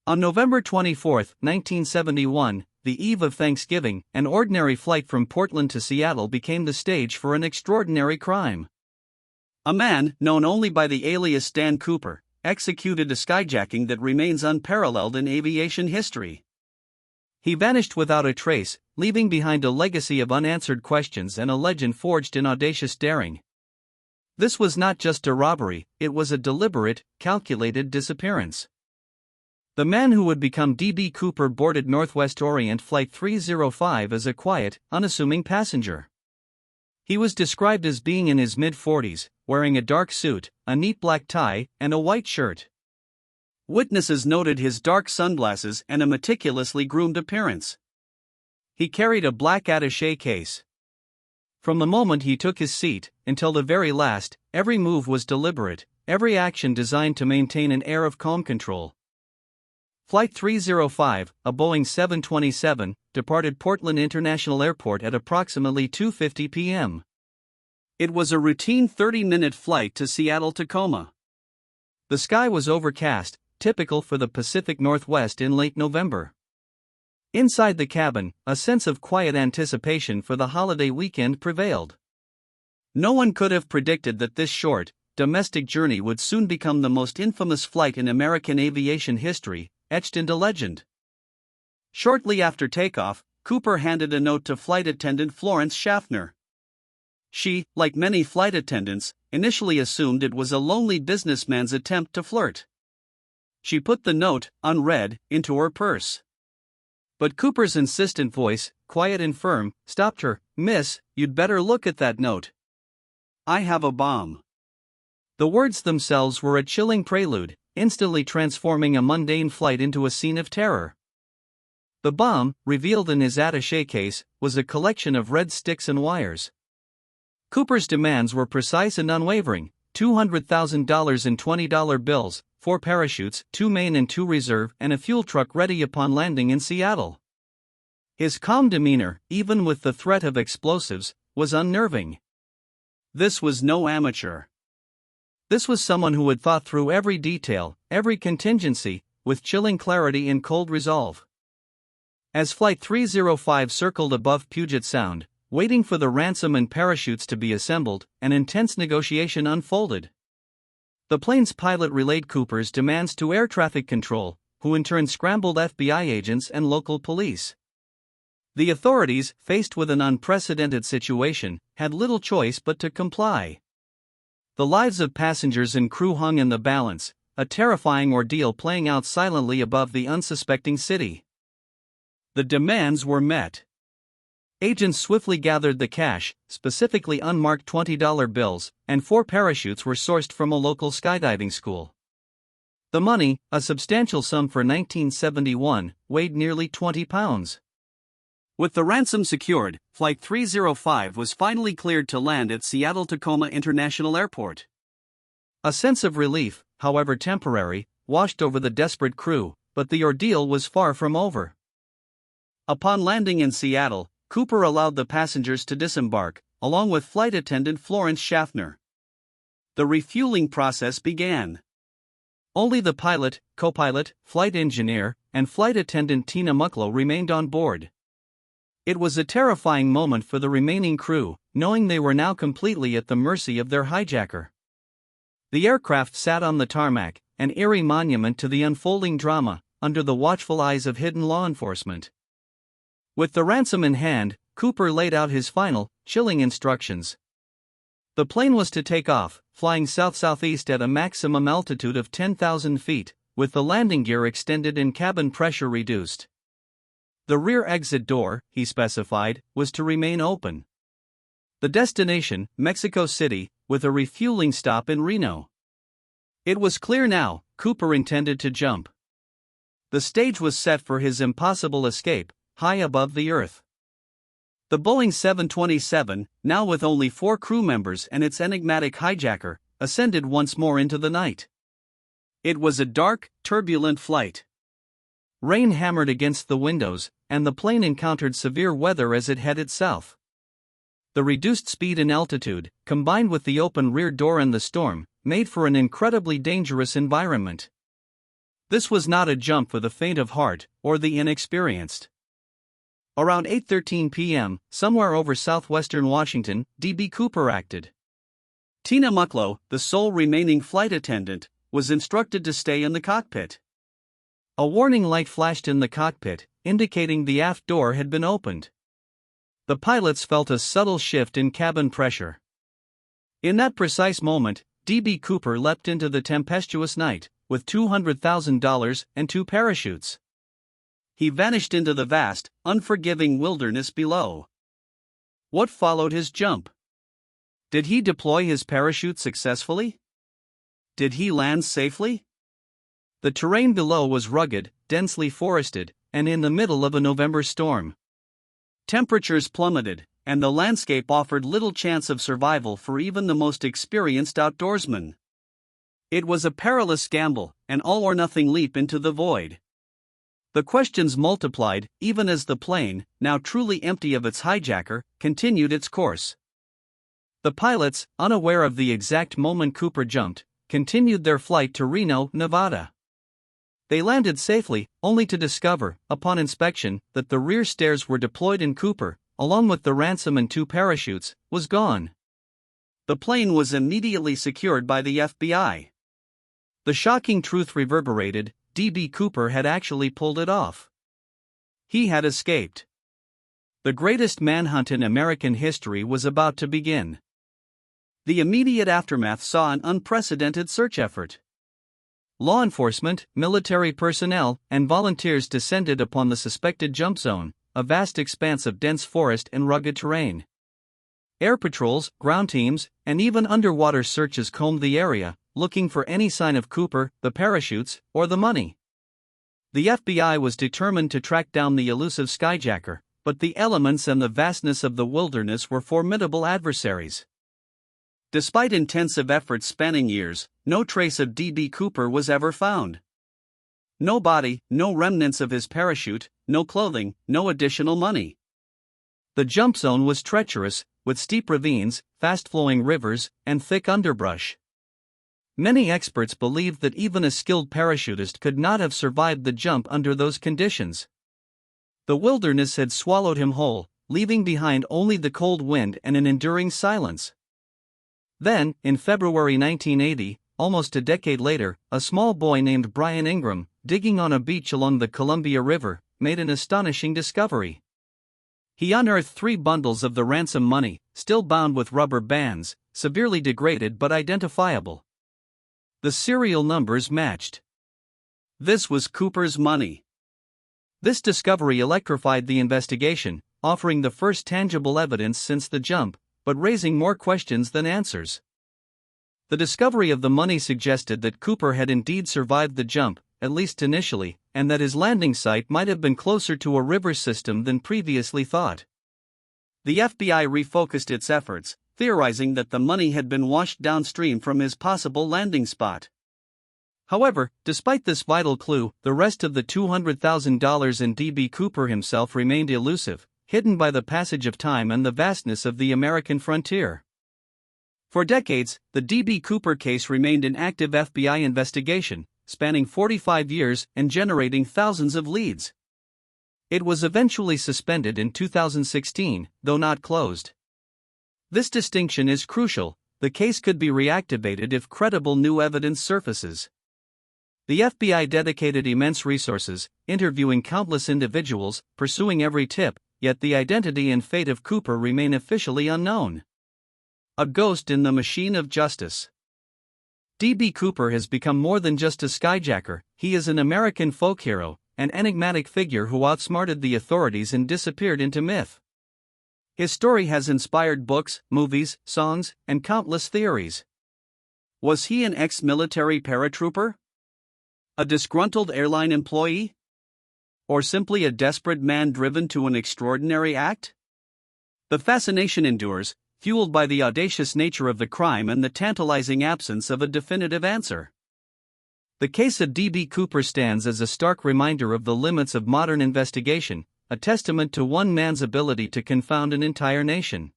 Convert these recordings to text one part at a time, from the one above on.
On November 24, 1971, the eve of Thanksgiving, an ordinary flight from Portland to Seattle became the stage for an extraordinary crime. A man, known only by the alias Dan Cooper, executed a skyjacking that remains unparalleled in aviation history. He vanished without a trace, leaving behind a legacy of unanswered questions and a legend forged in audacious daring. This was not just a robbery, it was a deliberate, calculated disappearance. The man who would become DBCooper boarded Northwest Orient Flight 305 as a quiet, unassuming passenger. He was described as being in his mid-40s, wearing a dark suit, a neat black tie, and a white shirt. Witnesses noted his dark sunglasses and a meticulously groomed appearance. He carried a black attaché case. From the moment he took his seat, until the very last, every move was deliberate, every action designed to maintain an air of calm control. Flight 305, a Boeing 727, departed Portland International Airport at approximately 2:50 p.m. It was a routine 30-minute flight to Seattle-Tacoma. The sky was overcast, typical for the Pacific Northwest in late November. Inside the cabin, a sense of quiet anticipation for the holiday weekend prevailed. No one could have predicted that this short, domestic journey would soon become the most infamous flight in American aviation history, etched into legend. Shortly after takeoff, Cooper handed a note to flight attendant Florence Schaffner. She, like many flight attendants, initially assumed it was a lonely businessman's attempt to flirt. She put the note, unread, into her purse. But Cooper's insistent voice, quiet and firm, stopped her. "Miss, you'd better look at that note. I have a bomb." The words themselves were a chilling prelude, instantly transforming a mundane flight into a scene of terror. The bomb, revealed in his attaché case, was a collection of red sticks and wires. Cooper's demands were precise and unwavering: $200,000 in $20 bills, 4 parachutes, 2 main and 2 reserve, and a fuel truck ready upon landing in Seattle. His calm demeanor, even with the threat of explosives, was unnerving. This was no amateur. This was someone who had thought through every detail, every contingency, with chilling clarity and cold resolve. As Flight 305 circled above Puget Sound, waiting for the ransom and parachutes to be assembled, an intense negotiation unfolded. The plane's pilot relayed Cooper's demands to air traffic control, who in turn scrambled FBI agents and local police. The authorities, faced with an unprecedented situation, had little choice but to comply. The lives of passengers and crew hung in the balance, a terrifying ordeal playing out silently above the unsuspecting city. The demands were met. Agents swiftly gathered the cash, specifically unmarked $20 bills, and 4 parachutes were sourced from a local skydiving school. The money, a substantial sum for 1971, weighed nearly 20 pounds. With the ransom secured, Flight 305 was finally cleared to land at Seattle-Tacoma International Airport. A sense of relief, however temporary, washed over the desperate crew, but the ordeal was far from over. Upon landing in Seattle, Cooper allowed the passengers to disembark, along with flight attendant Florence Schaffner. The refueling process began. Only the pilot, co-pilot, flight engineer, and flight attendant Tina Mucklow remained on board. It was a terrifying moment for the remaining crew, knowing they were now completely at the mercy of their hijacker. The aircraft sat on the tarmac, an eerie monument to the unfolding drama, under the watchful eyes of hidden law enforcement. With the ransom in hand, Cooper laid out his final, chilling instructions. The plane was to take off, flying south-southeast at a maximum altitude of 10,000 feet, with the landing gear extended and cabin pressure reduced. The rear exit door, he specified, was to remain open. The destination, Mexico City, with a refueling stop in Reno. It was clear now, Cooper intended to jump. The stage was set for his impossible escape, high above the earth. The Boeing 727, now with only 4 crew members and its enigmatic hijacker, ascended once more into the night. It was a dark, turbulent flight. Rain hammered against the windows, and the plane encountered severe weather as it headed south. The reduced speed and altitude, combined with the open rear door and the storm, made for an incredibly dangerous environment. This was not a jump for the faint of heart or the inexperienced. Around 8:13 p.m., somewhere over southwestern Washington, DBCooper acted. Tina Mucklow, the sole remaining flight attendant, was instructed to stay in the cockpit. A warning light flashed in the cockpit, indicating the aft door had been opened. The pilots felt a subtle shift in cabin pressure. In that precise moment, DBCooper leapt into the tempestuous night, with $200,000 and 2 parachutes. He vanished into the vast, unforgiving wilderness below. What followed his jump? Did he deploy his parachute successfully? Did he land safely? The terrain below was rugged, densely forested, and in the middle of a November storm. Temperatures plummeted, and the landscape offered little chance of survival for even the most experienced outdoorsman. It was a perilous gamble, an all-or-nothing leap into the void. The questions multiplied, even as the plane, now truly empty of its hijacker, continued its course. The pilots, unaware of the exact moment Cooper jumped, continued their flight to Reno, Nevada. They landed safely, only to discover, upon inspection, that the rear stairs were deployed and Cooper, along with the ransom and 2 parachutes, was gone. The plane was immediately secured by the FBI. The shocking truth reverberated: DBCooper had actually pulled it off. He had escaped. The greatest manhunt in American history was about to begin. The immediate aftermath saw an unprecedented search effort. Law enforcement, military personnel, and volunteers descended upon the suspected jump zone, a vast expanse of dense forest and rugged terrain. Air patrols, ground teams, and even underwater searches combed the area, looking for any sign of Cooper, the parachutes, or the money. The FBI was determined to track down the elusive skyjacker, but the elements and the vastness of the wilderness were formidable adversaries. Despite intensive efforts spanning years, no trace of DBCooper was ever found. No body, no remnants of his parachute, no clothing, no additional money. The jump zone was treacherous, with steep ravines, fast-flowing rivers, and thick underbrush. Many experts believed that even a skilled parachutist could not have survived the jump under those conditions. The wilderness had swallowed him whole, leaving behind only the cold wind and an enduring silence. Then, in February 1980, almost a decade later, a small boy named Brian Ingram, digging on a beach along the Columbia River, made an astonishing discovery. He unearthed 3 bundles of the ransom money, still bound with rubber bands, severely degraded but identifiable. The serial numbers matched. This was Cooper's money. This discovery electrified the investigation, offering the first tangible evidence since the jump, but raising more questions than answers. The discovery of the money suggested that Cooper had indeed survived the jump, at least initially, and that his landing site might have been closer to a river system than previously thought. The FBI refocused its efforts, theorizing that the money had been washed downstream from his possible landing spot. However, despite this vital clue, the rest of the $200,000 in DBCooper himself remained elusive, hidden by the passage of time and the vastness of the American frontier. For decades, the DBCooper case remained an active FBI investigation, spanning 45 years and generating thousands of leads. It was eventually suspended in 2016, though not closed. This distinction is crucial: the case could be reactivated if credible new evidence surfaces. The FBI dedicated immense resources, interviewing countless individuals, pursuing every tip, yet the identity and fate of Cooper remain officially unknown. A ghost in the machine of justice. DBCooper has become more than just a skyjacker. He is an American folk hero, an enigmatic figure who outsmarted the authorities and disappeared into myth. His story has inspired books, movies, songs, and countless theories. Was he an ex-military paratrooper? A disgruntled airline employee? Or simply a desperate man driven to an extraordinary act? The fascination endures, fueled by the audacious nature of the crime and the tantalizing absence of a definitive answer. The case of DBCooper stands as a stark reminder of the limits of modern investigation, a testament to one man's ability to confound an entire nation.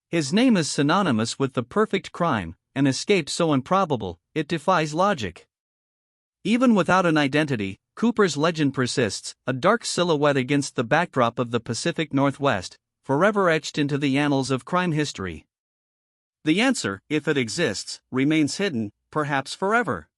His name is synonymous with the perfect crime, an escape so improbable, it defies logic. Even without an identity, Cooper's legend persists, a dark silhouette against the backdrop of the Pacific Northwest, forever etched into the annals of crime history. The answer, if it exists, remains hidden, perhaps forever.